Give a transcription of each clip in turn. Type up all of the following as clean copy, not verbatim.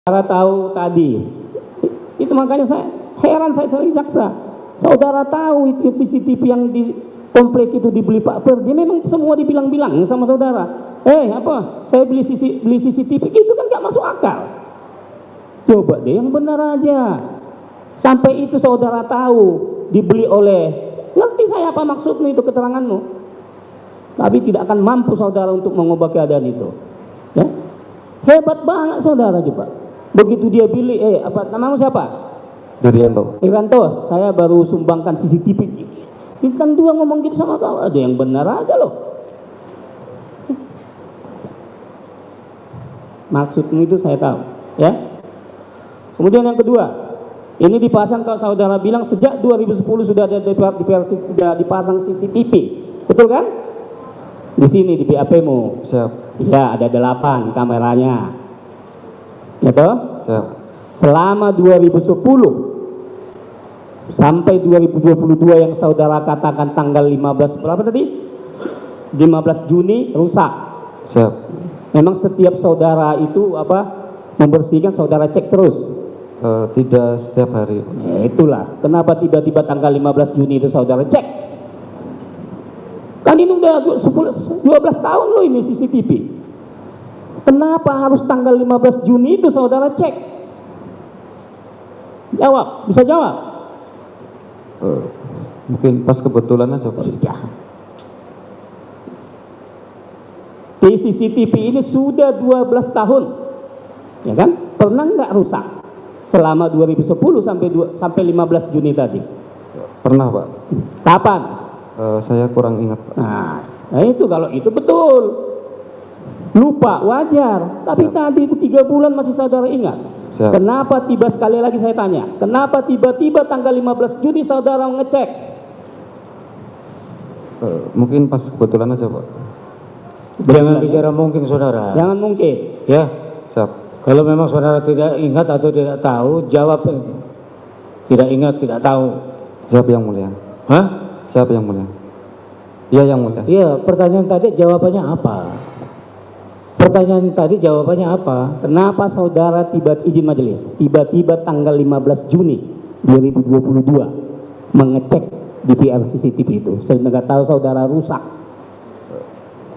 Saudara tahu tadi, itu makanya saya heran, saya sering jaksa. Saudara tahu itu CCTV yang di komplek itu dibeli Pak Perdi, memang semua dibilang-bilang sama saudara. Apa? Saya beli CCTV, itu kan gak masuk akal. Coba deh yang benar aja. Sampai itu saudara tahu dibeli oleh, ngerti saya apa maksudmu itu keteranganmu, tapi tidak akan mampu saudara untuk mengubah keadaan itu. Ya? Hebat banget saudara coba. Begitu dia beli, apa namamu siapa? Irianto, saya baru sumbangkan CCTV. Bintang 2 ngomong gitu sama kau, ada yang benar aja loh. Maksudmu itu saya tahu, ya. Kemudian yang kedua, ini dipasang, kalau saudara bilang sejak 2010 sudah ada sudah dipasang CCTV, betul kan? Di sini di BAP-mu. Siap. Ya, ada 8 kameranya. Gitu? Siap. Selama 2010 sampai 2022 yang saudara katakan tanggal 15 berapa tadi? 15 Juni rusak. Siap. Memang setiap saudara itu apa? Membersihkan, saudara cek terus? Tidak setiap hari. Itulah kenapa tiba-tiba tanggal 15 Juni itu saudara cek. Kan ini udah 12 tahun loh ini CCTV. Kenapa harus tanggal 15 Juni itu saudara cek? Jawab, bisa jawab? Mungkin pas kebetulan aja Pak. Iya. Di CCTV ini sudah 12 tahun, ya kan? Pernah nggak rusak? Selama 2010 sampai 15 Juni tadi. Pernah Pak. Kapan? Saya kurang ingat Pak. Nah itu kalau itu betul. Lupa wajar, tapi tadi itu 3 bulan masih saudara ingat. Siap. Kenapa sekali lagi saya tanya, kenapa tiba-tiba tanggal 15 Juni saudara ngecek? Mungkin pas kebetulan aja Pak. Jangan bicara mungkin saudara. Jangan mungkin. Ya. Siap. Kalau memang saudara tidak ingat atau tidak tahu, jawab tidak ingat, tidak tahu. Siap yang mulia. Hah? Siap yang mulia. Iya yang mulia. Iya, pertanyaan tadi jawabannya apa? Pertanyaan tadi jawabannya apa? Kenapa saudara izin majelis tiba-tiba tanggal 15 Juni 2022 mengecek DVR CCTV itu? Saya nggak tahu saudara rusak.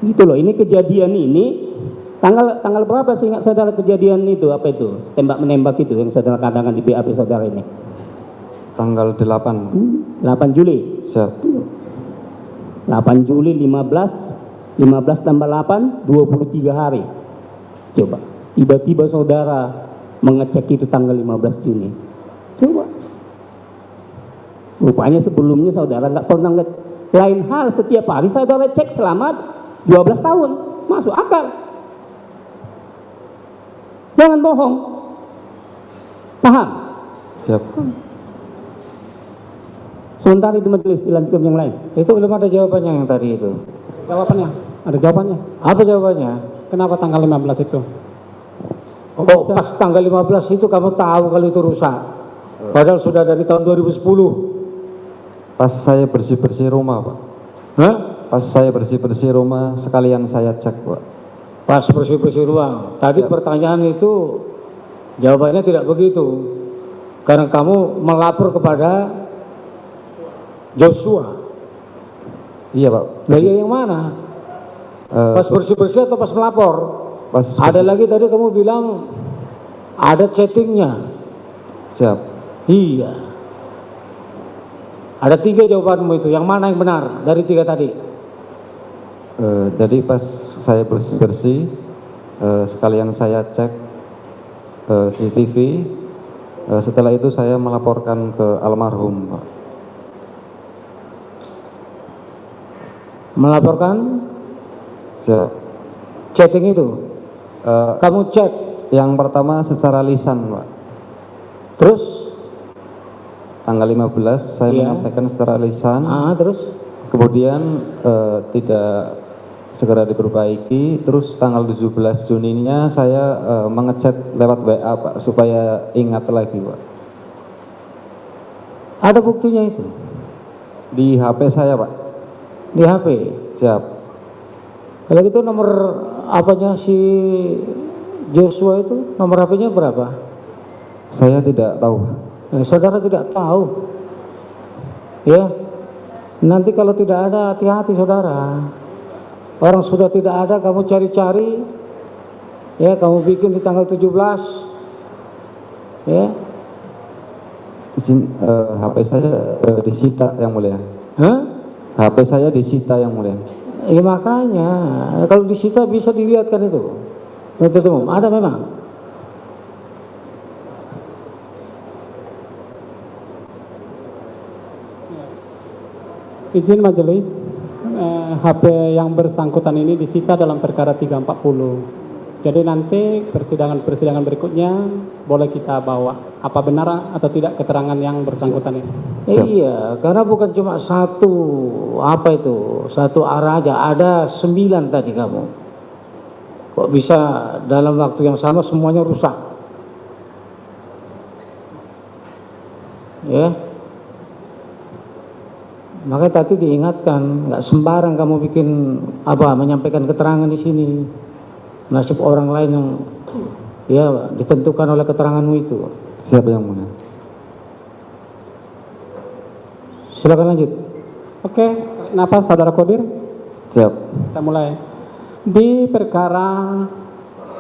Gitu loh, ini kejadian ini tanggal berapa sih ingat saudara kejadian itu, apa itu? Tembak menembak itu yang saudara katakan di BAP saudara ini. Tanggal 8. 8 Juli. Siap. 8 Juli 15 tambah 8, 23 hari. Coba, tiba-tiba saudara mengecek itu tanggal 15 Juni. Coba. Rupanya sebelumnya saudara nggak pernah lain hal, setiap hari saudara cek selama 12 tahun. Masuk akal. Jangan bohong. Paham? Siap. Sebentar itu majelis, dilanjutkan yang lain. Itu belum ada jawabannya yang tadi itu. Jawabannya, ada jawabannya. Apa jawabannya? Kenapa tanggal 15 itu? Oh, pas tanggal 15 itu kamu tahu kalau itu rusak. Padahal sudah dari tahun 2010. Pas saya bersih-bersih rumah Pak. Hah? Pas saya bersih-bersih rumah sekalian saya cek Pak. Pas bersih-bersih ruang. Tadi pertanyaan itu jawabannya tidak begitu. Karena kamu melapor kepada Joshua. Iya Pak. Nah, iya yang mana? Pas bersih-bersih atau pas melapor? Pas Ada lagi tadi kamu bilang ada chattingnya. Siap. Iya. Ada 3 jawabanmu itu. Yang mana yang benar dari 3 tadi? Jadi pas saya bersih-bersih sekalian saya cek CCTV. Setelah itu saya melaporkan ke almarhum Pak. Melaporkan Siap. chatting itu. Kamu chat. Yang pertama secara lisan Pak. Terus? Tanggal 15 saya Iya. menyampaikan secara lisan. Terus? Kemudian tidak segera diperbaiki. Terus tanggal 17 Juninya saya mengechat lewat WA Pak supaya ingat lagi Pak. Ada buktinya itu? Di HP saya Pak. Di HP? Siap. Kalau gitu nomor apanya si Joshua itu nomor HP-nya berapa? Saya tidak tahu. Saudara tidak tahu. Ya. Nanti kalau tidak ada, hati-hati saudara. Orang sudah tidak ada, kamu cari-cari. Ya, kamu bikin di tanggal 17. Ya. Izin, HP saya disita yang mulia. Hah? HP saya disita yang mulia. Ya makanya, kalau disita bisa dilihatkan itu. Penuntut umum, ada memang. Izin majelis, HP yang bersangkutan ini disita dalam perkara 340. Jadi nanti persidangan berikutnya boleh kita bawa. Apa benar atau tidak keterangan yang bersangkutan ini? Iya, karena bukan cuma satu arah aja, ada 9 tadi kamu. Kok bisa dalam waktu yang sama semuanya rusak? Ya. Makanya tadi diingatkan, nggak sembarang kamu bikin menyampaikan keterangan di sini. Nasib orang lain yang ya ditentukan oleh keteranganmu itu. Siapa yang mulia? Silakan lanjut. Oke, kenapa saudara Kodir? Siap. Kita mulai. Di perkara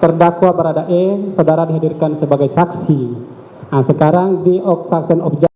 terdakwa Barada E, saudara dihadirkan sebagai saksi. Nah, sekarang di obstruction of justice